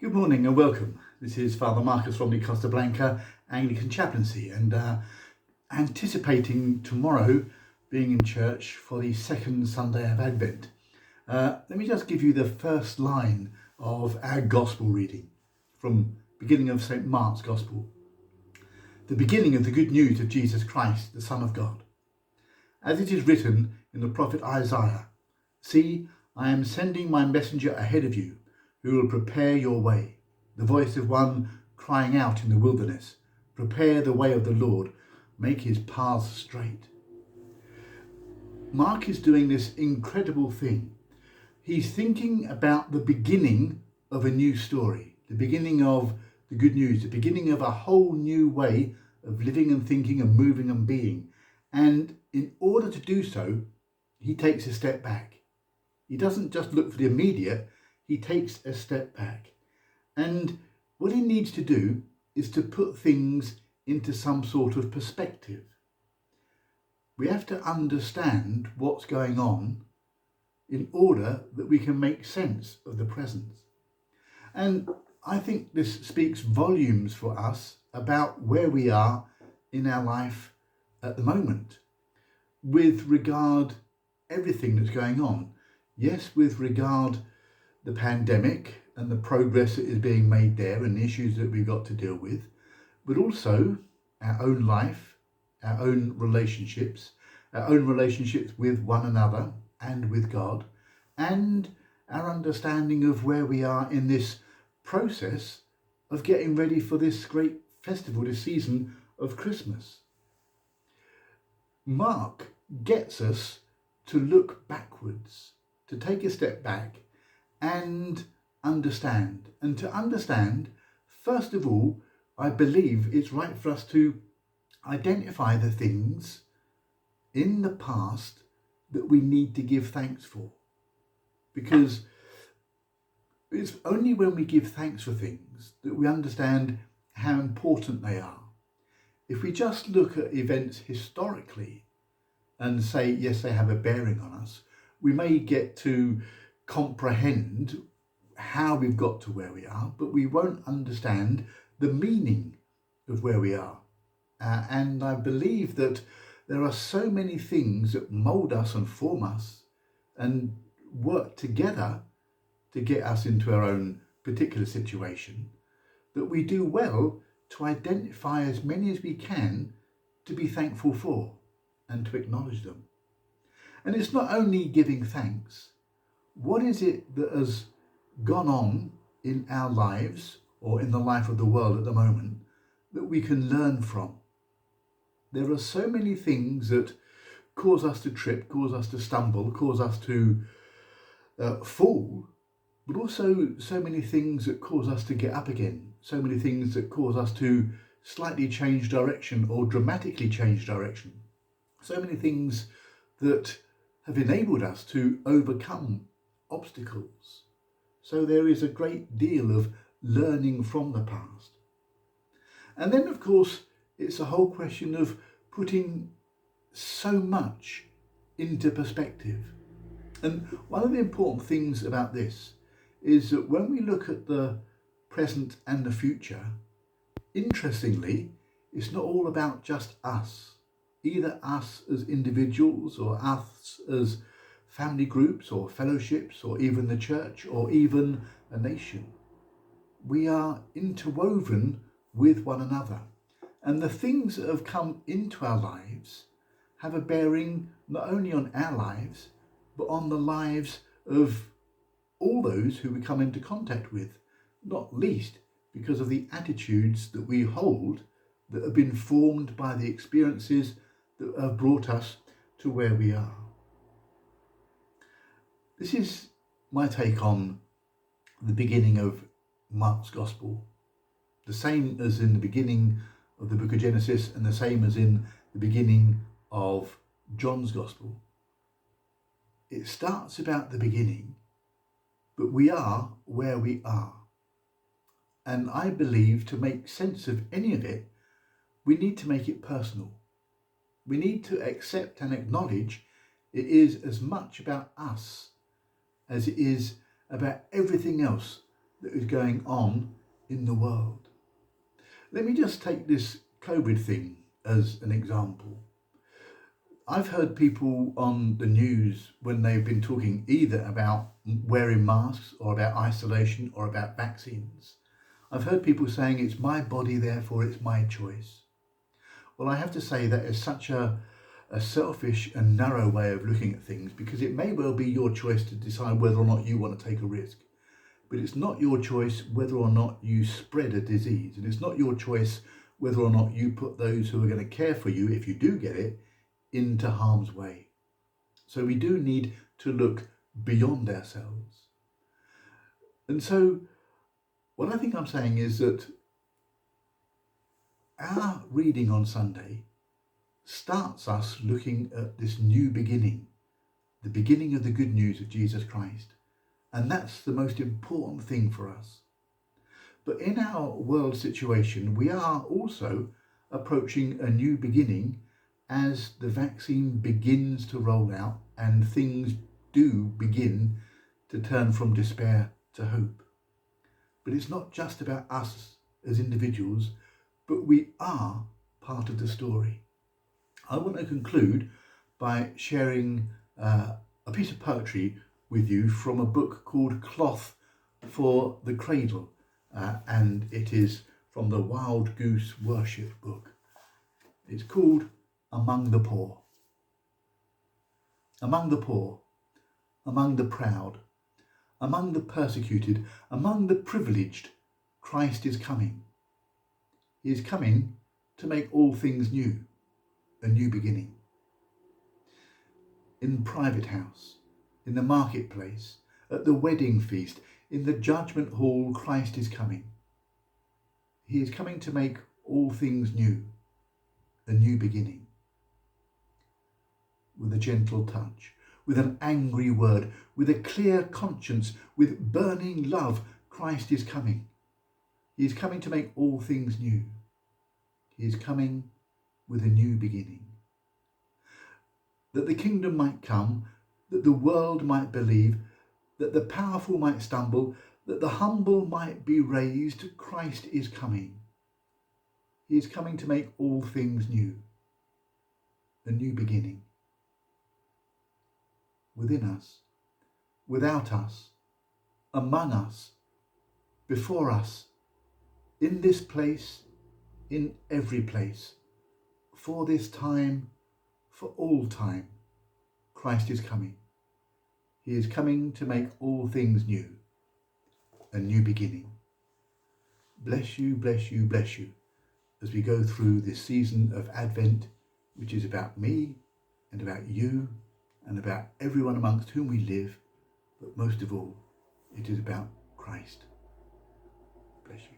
Good morning and welcome. This is Father Marcus from the Costa Blanca Anglican Chaplaincy and anticipating tomorrow being in church for the second Sunday of Advent. Let me just give you the first line of our Gospel reading from beginning of St. Mark's Gospel. The beginning of the good news of Jesus Christ, the Son of God. As it is written in the prophet Isaiah, "See, I am sending my messenger ahead of you, who will prepare your way. The voice of one crying out in the wilderness, prepare the way of the Lord, make his paths straight." Mark is doing this incredible thing. He's thinking about the beginning of a new story, the beginning of the good news, the beginning of a whole new way of living and thinking and moving and being. And in order to do so, he takes a step back. He doesn't just look for the immediate, he takes a step back. And what he needs to do is to put things into some sort of perspective. We have to understand what's going on in order that we can make sense of the present. And I think this speaks volumes for us about where we are in our life at the moment with regard everything that's going on. Yes, with regard the pandemic and the progress that is being made there and the issues that we've got to deal with, but also our own life, our own relationships with one another and with God, and our understanding of where we are in this process of getting ready for this great festival, this season of Christmas. Mark gets us to look backwards, to take a step back and understand. And to understand, first of all, I believe it's right for us to identify the things in the past that we need to give thanks for. Because it's only when we give thanks for things that we understand how important they are. If we just look at events historically and say, yes, they have a bearing on us, we may get to comprehend how we've got to where we are, but we won't understand the meaning of where we are. And I believe that there are so many things that mould us and form us and work together to get us into our own particular situation, that we do well to identify as many as we can to be thankful for and to acknowledge them. And it's not only giving thanks. What is it that has gone on in our lives or in the life of the world at the moment that we can learn from? There are so many things that cause us to trip, cause us to stumble, cause us to fall, but also so many things that cause us to get up again, so many things that cause us to slightly change direction or dramatically change direction, so many things that have enabled us to overcome obstacles. So there is a great deal of learning from the past. And then, of course, it's a whole question of putting so much into perspective. And one of the important things about this is that when we look at the present and the future, interestingly, it's not all about just us, either us as individuals or us as family groups or fellowships or even the church or even a nation. We are interwoven with one another. And the things that have come into our lives have a bearing not only on our lives, but on the lives of all those who we come into contact with, not least because of the attitudes that we hold that have been formed by the experiences that have brought us to where we are. This is my take on the beginning of Mark's Gospel, the same as in the beginning of the book of Genesis and the same as in the beginning of John's Gospel. It starts about the beginning, but we are where we are. And I believe to make sense of any of it, we need to make it personal. We need to accept and acknowledge it is as much about us as it is about everything else that is going on in the world. Let me just take this COVID thing as an example. I've heard people on the news when they've been talking either about wearing masks or about isolation or about vaccines. I've heard people saying it's my body, therefore it's my choice. Well, I have to say that is such a selfish and narrow way of looking at things, because it may well be your choice to decide whether or not you want to take a risk. But it's not your choice whether or not you spread a disease. And it's not your choice whether or not you put those who are going to care for you, if you do get it, into harm's way. So we do need to look beyond ourselves. And so what I think I'm saying is that our reading on Sunday starts us looking at this new beginning, the beginning of the good news of Jesus Christ. And that's the most important thing for us. But in our world situation, we are also approaching a new beginning as the vaccine begins to roll out and things do begin to turn from despair to hope. But it's not just about us as individuals, but we are part of the story. I want to conclude by sharing a piece of poetry with you from a book called Cloth for the Cradle, and it is from the Wild Goose Worship book. It's called Among the Poor. Among the poor, among the proud, among the persecuted, among the privileged, Christ is coming. He is coming to make all things new, a new beginning. In private house, in the marketplace, at the wedding feast, in the judgment hall, Christ is coming. He is coming to make all things new, a new beginning. With a gentle touch, with an angry word, with a clear conscience, with burning love, Christ is coming. He is coming to make all things new. He is coming with a new beginning. That the kingdom might come, that the world might believe, that the powerful might stumble, that the humble might be raised, Christ is coming. He is coming to make all things new, a new beginning. Within us, without us, among us, before us, in this place, in every place, for this time, for all time, Christ is coming. He is coming to make all things new, a new beginning. Bless you, bless you, bless you, as we go through this season of Advent, which is about me and about you and about everyone amongst whom we live, but most of all, it is about Christ. Bless you.